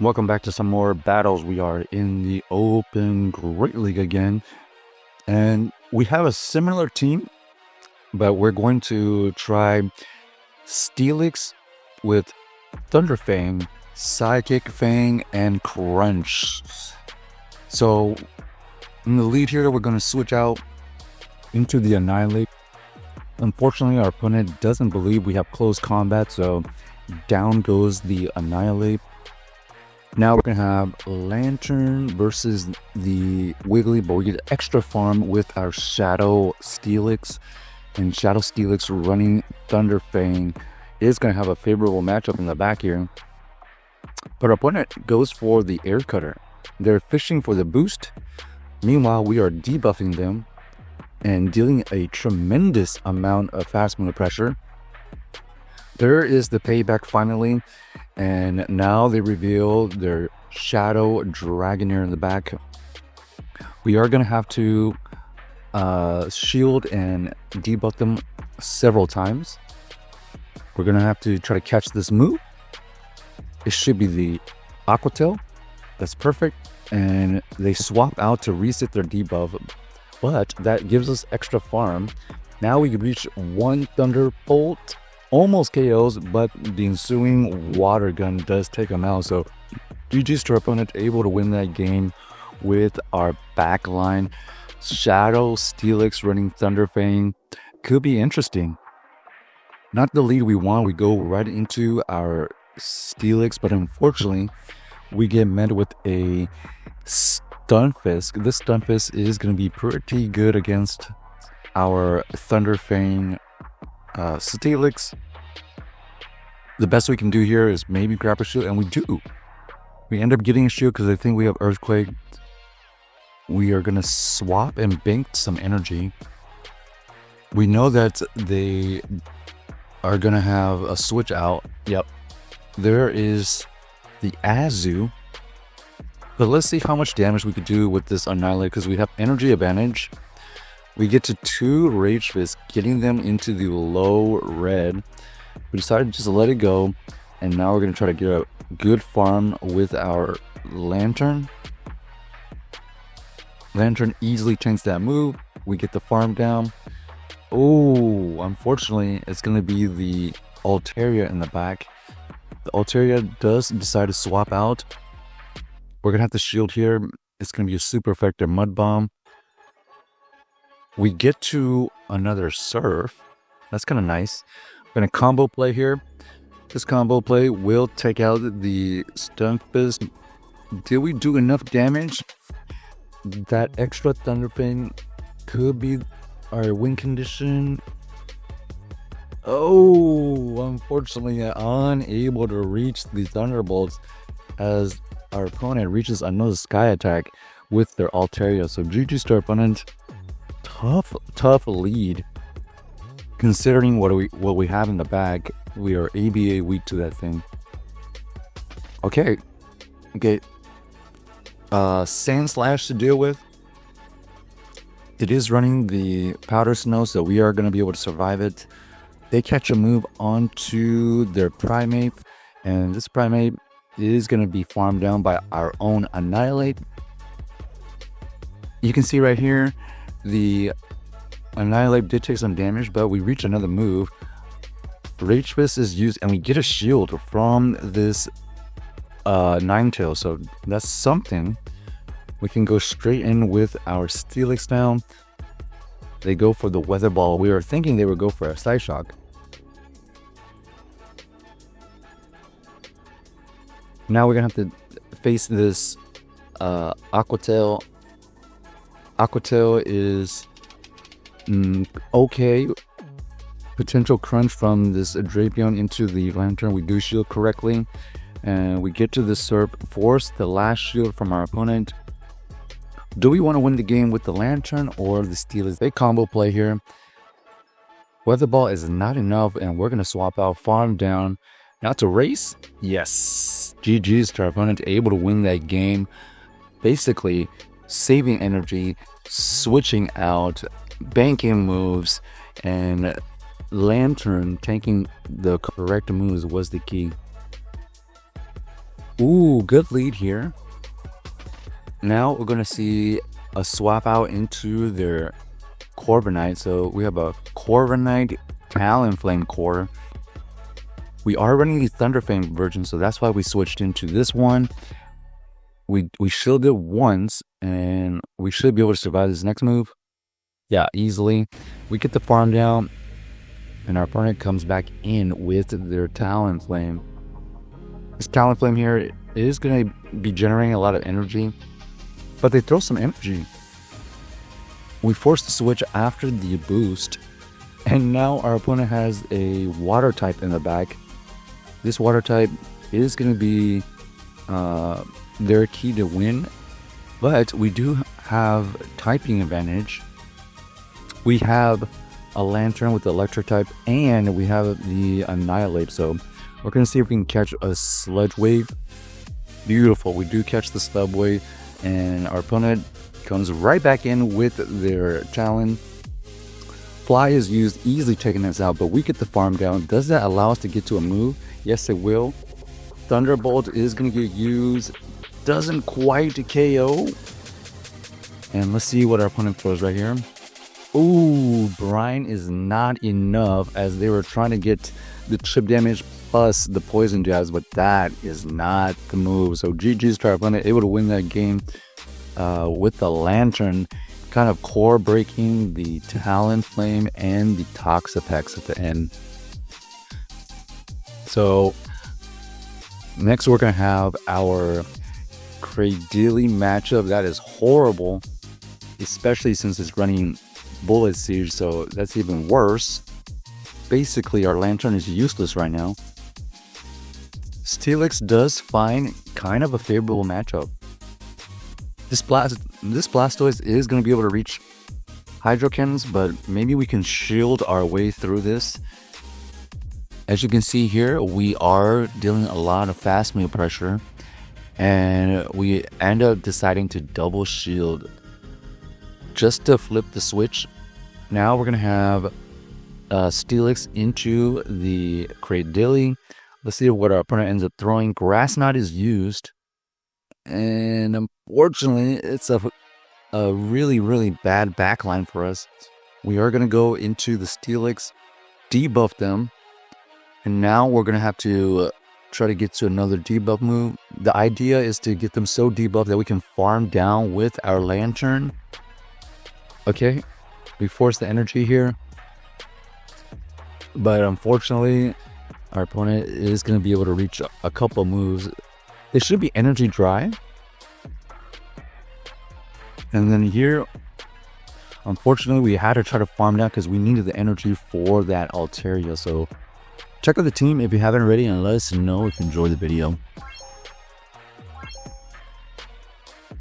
Welcome back to some more battles. We are in the Open Great League again, and we have a similar team, but we're going to try Steelix with Thunderfang, Psychic Fang, and Crunch. So in the lead here, we're going to switch out into the Annihilape. Unfortunately, our opponent doesn't believe we have close combat, so down goes the Annihilape. Now we're going to have Lanturn versus the Wiggly, but we get extra farm with our Shadow Steelix. And Shadow Steelix running Thunderfang is going to have a favorable matchup in the back here. But our opponent goes for the Air Cutter. They're fishing for the boost. Meanwhile, we are debuffing them and dealing a tremendous amount of fast movement pressure. There is the payback finally, and now they reveal their Shadow Dragonair in the back. We are going to have to shield and debuff them several times. We're going to have to try to catch this move. It should be the Aqua Tail. That's perfect. And they swap out to reset their debuff, but that gives us extra farm. Now we can reach one Thunderbolt. Almost KOs, but the ensuing water gun does take them out. So GG's to our opponent, able to win that game with our back line. Shadow Steelix running Thunderfang could be interesting. Not the lead we want. We go right into our Steelix, but unfortunately, we get met with a Stunfisk. This Stunfisk is going to be pretty good against our Thunderfang Steelix. The best we can do here is maybe grab a shield, and we do. We end up getting a shield because I think we have Earthquake. We are going to swap and bank some energy. We know that they are going to have a switch out. Yep. There is the Azu. But let's see how much damage we could do with this Annihilape because we have energy advantage. We get to 2 Rage Fists, getting them into the low red. We decided to just let it go, and now we're going to try to get a good farm with our Lanturn. Lanturn easily chains that move. We get the farm down. Oh, unfortunately, it's going to be the Altaria in the back. The Altaria does decide to swap out. We're going to have to shield here. It's going to be a super effective Mud Bomb. We get to another Surf. That's kind of nice. We're going to combo play here. This combo play will take out the Stunfisk. Did we do enough damage? That extra Thunderfang could be our win condition. Oh, unfortunately, unable to reach the Thunderbolts as our opponent reaches another Sky Attack with their Altaria. So GG's to our opponent. Tough lead. Considering what we have in the bag, we are ABA weak to that thing. Okay. Sand Slash to deal with. It is running the Powder Snow, so we are going to be able to survive it. They catch a move onto their Primate, and this Primate is going to be farmed down by our own Annihilape. You can see right here, the Annihilape did take some damage, but we reach another move. Rage Fist is used, and we get a shield from this Ninetales, so that's something. We can go straight in with our Steelix now. They go for the Weather Ball. We were thinking they would go for a Side Shock. Now we're going to have to face this Aqua Tail. Aqua Tail is okay. Potential crunch from this Drapion into the Lanturn. We do shield correctly, and we get to the Surf, force the last shield from our opponent. Do we want to win the game with the Lanturn or the Steelix? They combo play here. Weather Ball is not enough, and we're going to swap out farm down. Now to race. Yes, GG's to our opponent, able to win that game. Basically saving energy, switching out, banking moves, and Lanturn taking the correct moves was the key. Ooh, good lead here. Now we're going to see a swap out into their Corviknight. So we have a Corviknight Talonflame core. We are running the Thunderflame version, so that's why we switched into this one. We shielded once, and we should be able to survive this next move. Yeah, easily. We get the farm down, and our opponent comes back in with their Talonflame. This Talonflame here is going to be generating a lot of energy, but they throw some energy. We force the switch after the boost, and now our opponent has a water type in the back. This water type is going to be their key to win, but we do have typing advantage. We have a Lanturn with the electric type, and we have the Annihilape, so we're going to see if we can catch a Sludge Wave. Beautiful, we do catch the Sludge Wave, and our opponent comes right back in with their Talon. Fly is used, easily taking us out, but we get the farm down. Does that allow us to get to a move? Yes, it will. Thunderbolt is going to get used. Doesn't quite KO. And let's see what our opponent throws right here. Ooh, Brine is not enough, as they were trying to get the chip damage plus the poison jabs, but that is not the move. So GG's to our opponent, able to win that game with the Lanturn, kind of core breaking the Talonflame and the Toxapex at the end. So next we're going to have our Cradily matchup. That is horrible, especially since it's running Bullet Siege, so that's even worse. Basically, our Lanturn is useless right now. Steelix does find kind of a favorable matchup. This Blastoise is going to be able to reach Hydro Cannons, but maybe we can shield our way through this. As you can see here, we are dealing a lot of fast move pressure, and we end up deciding to double shield just to flip the switch. Now we're going to have Steelix into the Cradily. Let's see what our opponent ends up throwing. Grass Knot is used, and unfortunately it's a really bad backline for us. We are going to go into the Steelix, debuff them, and now we're going to have to try to get to another debuff move. The idea is to get them so debuffed that we can farm down with our Lanturn. Okay, we force the energy here, but unfortunately our opponent is going to be able to reach a couple moves. They should be energy dry, and then here unfortunately we had to try to farm down because we needed the energy for that Altaria. So check out the team if you haven't already, and let us know if you enjoyed the video.